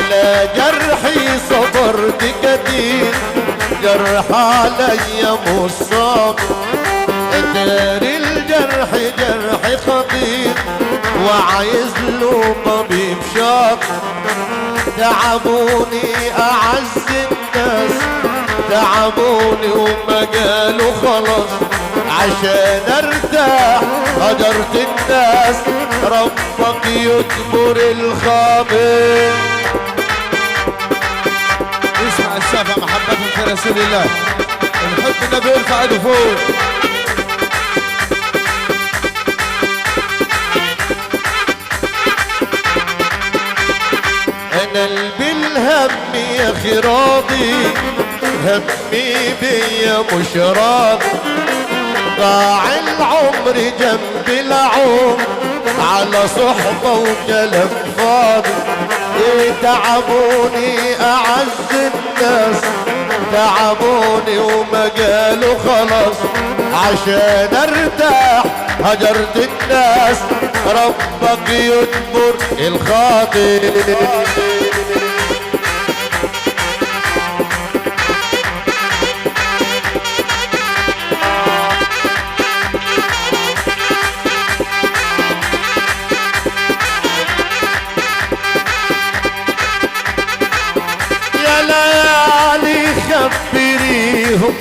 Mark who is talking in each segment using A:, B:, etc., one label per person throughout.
A: على جرحي صبرت كتير، جرح علي مصاب، داري الجرح جرح خطير وعايز له طبيب شاطر. تعبوني اعز الناس، تعبوني وما قالوا خلاص، عشان ارتاح هجرت الناس، ربك يجبر الخاطر.
B: اسمع الشافع محبة في رسول الله، نحب النبي يرفع ايده فوق.
A: انا بالهم يا اخي راضي، همي بيا مش راضي، ضاع العمر جنب العمر على صحبة وكلام فاضي. تعبوني اعز الناس، تعبوني وما قالوا خلاص، عشان ارتاح هجرت الناس، ربك يجبر الخاطر. يا ليالي خبريهم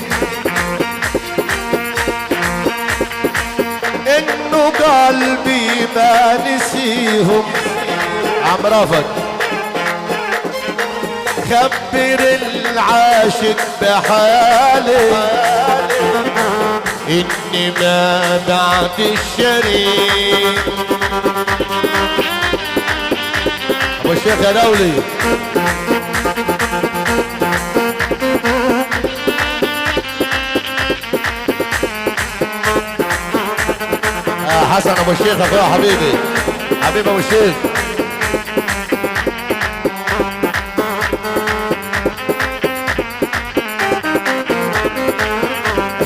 A: انه قلبي ما نسيهم. عم رافض خبر العاشق بحالي، اني ما بعد الشريك. ابو الشيخ يا دولي، حسن ابو الشيخ اخويا حبيبي، حبيبي ابو الشيخ.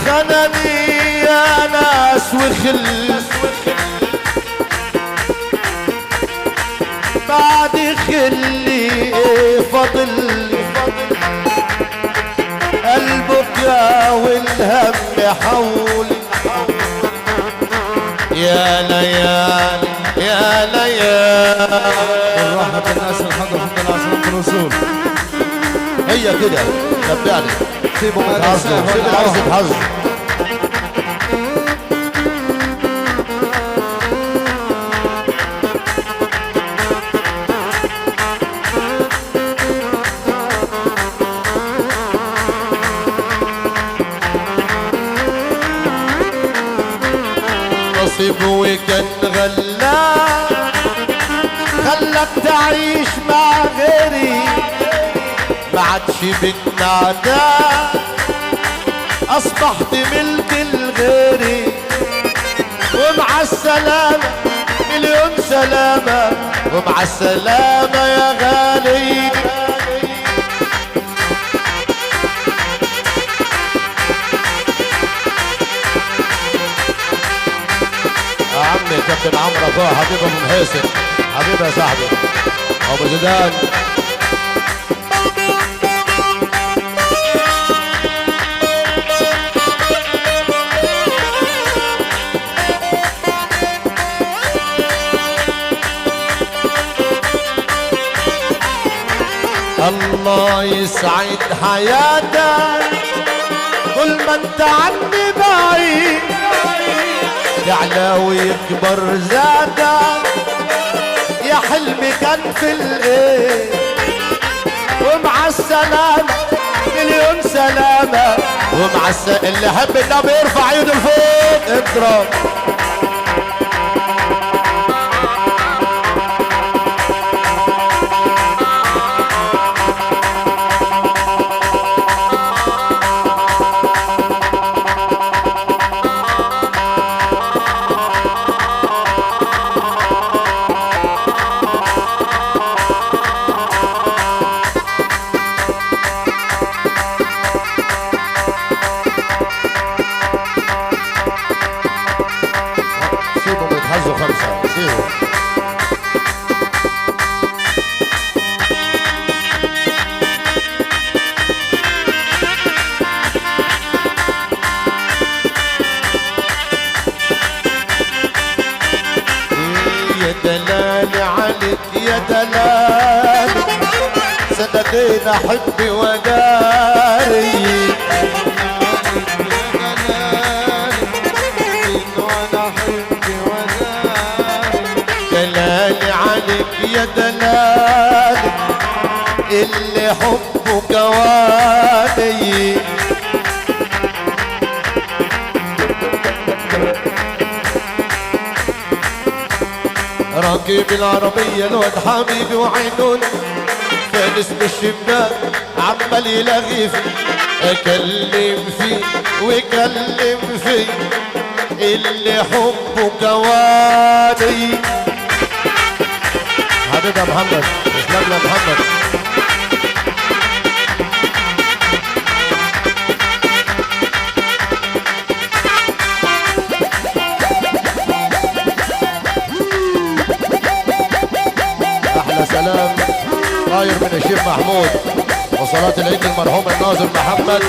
A: خنني يا ناس وخل، بعد خلي فضل، البكاء والهم حولي. يا ليالي يا ليالي،
B: بالراحة الناس الحضر في العصر الرسول.
A: هي كده تبعني،
B: سيبوا ما
A: تهزر سيب العرس تهزر. نصيب وكان غلاب، خلك تعيش مع غيري، ما عادش بينا عداء، اصبحت ملك الغيري. ومع السلامة مليون سلامة، ومع السلامة يا غالي. يا عمي كابتن عمرو اخويا حبيبي ابو محاسن، حبيبي يا صاحبي ابو زيدان. الله يسعد حياتك كل ما انت عني بعيد، يعلى ويكبر زادك يا حلمي كان في الايه. ومع السلامة مليون سلامة، ومع اللي يحب النبي يرفع ايده لفوق اضرب.
C: يا دلال سنتين احب وداري دلالي عليك يا دلال اللي حبه جواني راكب العربية الواد حبيبي وعينون فارس بالشباك عمال يلاغي فيه اكلم فيه ويكلم فيه اللي حبه جواني حبيبي يا محمد اسلام يا محمد احلى سلام طاير من الشيخ محمود وصلاة العيد المرحوم الناظر محمد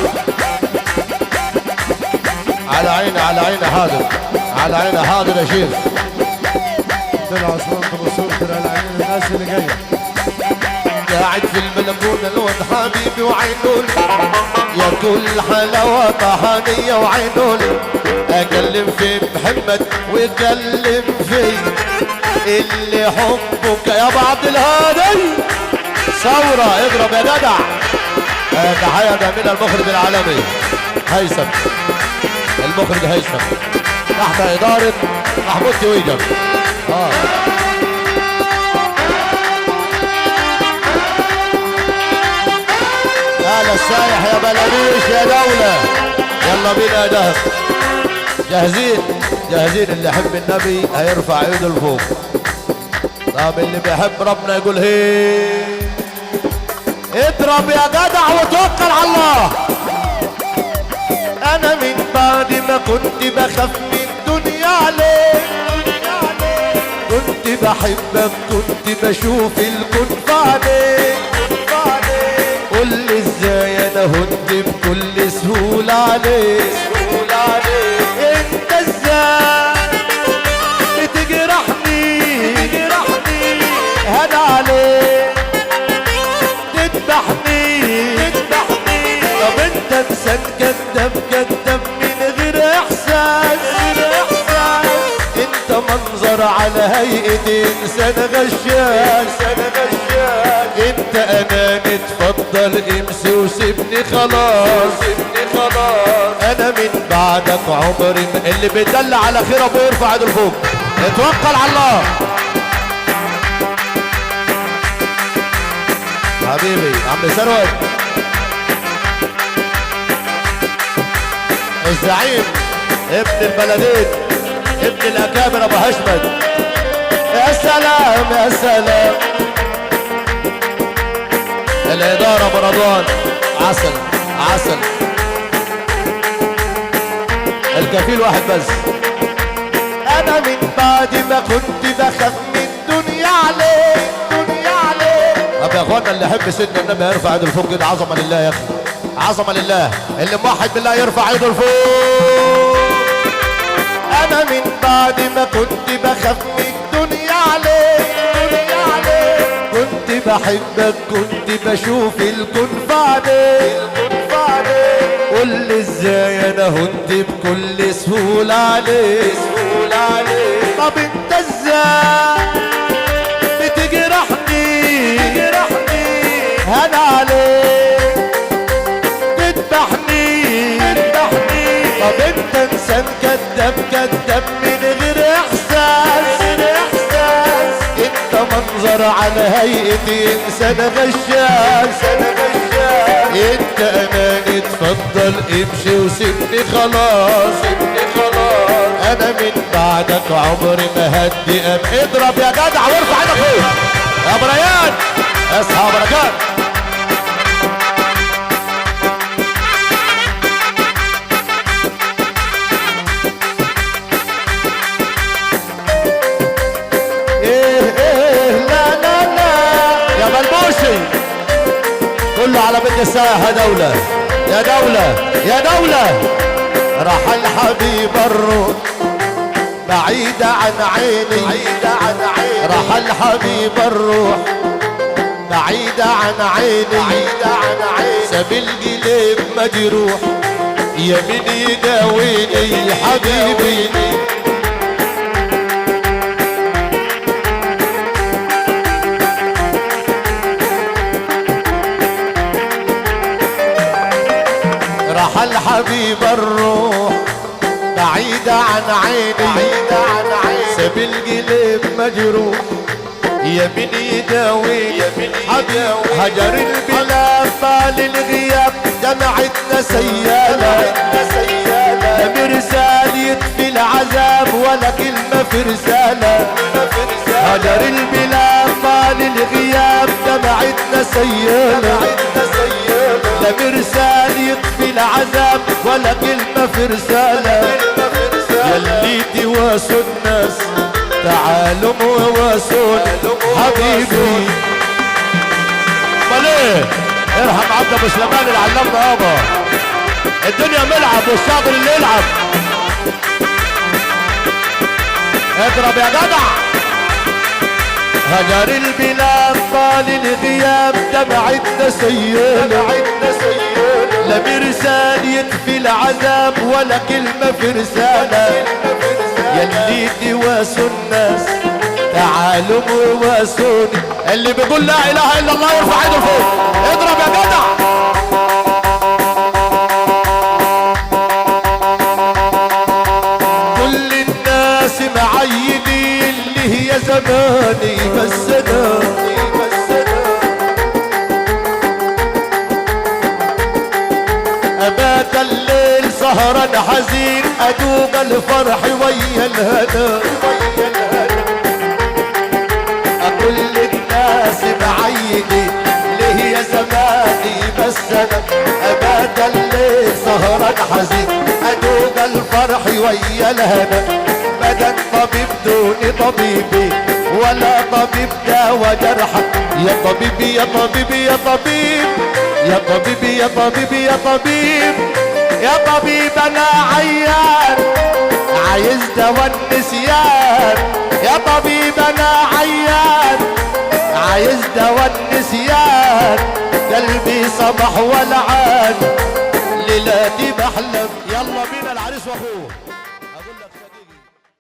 C: على عيني على عيني حاضر على عيني حاضر يا شيخ
D: طلع عثمان بنصور طلع العين الناس اللي جايه
C: قاعد في البلكونه الواد حبيبي وعينون يا كل حلاوه طحانيه وعينون اكلم في محمد ويكلم في اللي حبك يا ابو عبد الهادي ثوره اضرب يا جدع تحيه جميله المخرج العالمي هيثم المخرج هيثم تحت اداره محمود تويجر اهلا السايح يا بلديش يا دولة يلا بينا يا دهب جاهزين جاهزين اللي يحب النبي هيرفع ايده لفوق طب اللي بيحب ربنا يقول هي اضرب يا جدع وتوكل على الله انا من بعد ما كنت بخاف من الدنيا عليك كنت بحبك كنت بشوف الكون في عينيك قول لي ازاي انا هنت بكل سهولة عليك انت ازاي بتجرحني هنا عليك تذبحني طب انت انسان كذاب من غير احساس انت منظر على هيئة انسان غشاش انت اناني اتفضل امسي وسيبني خلاص انا من بعدك عمري اللي بيدل على خير ابو يرفع ايده لفوق اتوكل على الله حبيبي عم ثروت الزعيم ابن البلدين ابن الاكابر ابو هشمت يا سلام يا سلام الاداره ابو رضوان عسل عسل الكفيل واحد بس انا من بعد ما كنت بخاف من الدنيا عليك طب يا اخوانا اللي يحب سيدنا النبي يرفع ايده لفوق كده عظمه لله يا اخي عظمه لله اللي موحد بالله يرفع ايده لفوق انا من بعد ما كنت بخاف من الدنيا عليك كنت بحبك كنت بشوف الكون في عينيك قول لي ازاي انا هنت بكل سهولة عليك طب انت ازاي بتجرحني هنا عليك تذبحني طب انت انسان كذاب من غير احساس انت منظر على هيئة انسان غشاش انت اناني اتفضل امشي وسيبني خلاص انا من بعدك عمري ما هدي اضرب يا جدع وارفع ايدك فوق يا ابو ريان اصحى بركات يا بلبوشي كله على بنت السايح يا دولة راح الحبيب الروح بعيدة عن عيني رحل حبيب الروح بعيدة عن عيني ساب القلب مجروح يمين يداويني حبيبي رحل حبيب الروح بعيدة عن عيني ساب القلب مجروح يمين يداوي حبيبي هجر البلاد طال الغياب دمعتنا سيالة لا مرسال يطفي العذاب ولا كلمة في رسالة هجر البلاد طال الغياب دمعتنا سيالة لا مرسال يطفي العذاب ولا كلمة في رسالة يلي تواسوا الناس تعالوا وواسوني حبيبي
A: امال ايه؟ ارحم عبد ابو سليمان اللي علمنا يابا الدنيا ملعب والصابر اللي يلعب اضرب يا جدع
C: هجر البلاد طال الغياب دمعتنا سيالة لا مرسال يطفي العذاب ولا كلمة في رسالة يلي تواسوا الناس تعالوا وواسوني
A: اللي بيقول لا اله الا الله يرفع ايده فوق اضرب يا جدع
C: كل الناس معيدين اللي هي زماني بس انا أبات الليل سهران حزين أدوب الفرح ويا الهنا كل الناس بعيدي اللي هي زماني بس أنا أبات الليل سهران حزين أدوب الفرح ويا الهنا بدن طبيب دون طبيبي ولا طبيب داوى جرحك يا طبيبي يا طبيبي يا طبيب يا طبيبي يا طبيبي يا طبيب يا طبيب انا عيان عايز دوا النسيان يا طبيب انا عيان عايز دوا النسيان قلبي صبح ولعان ليلاتي بحلم يلا بينا العريس واخوه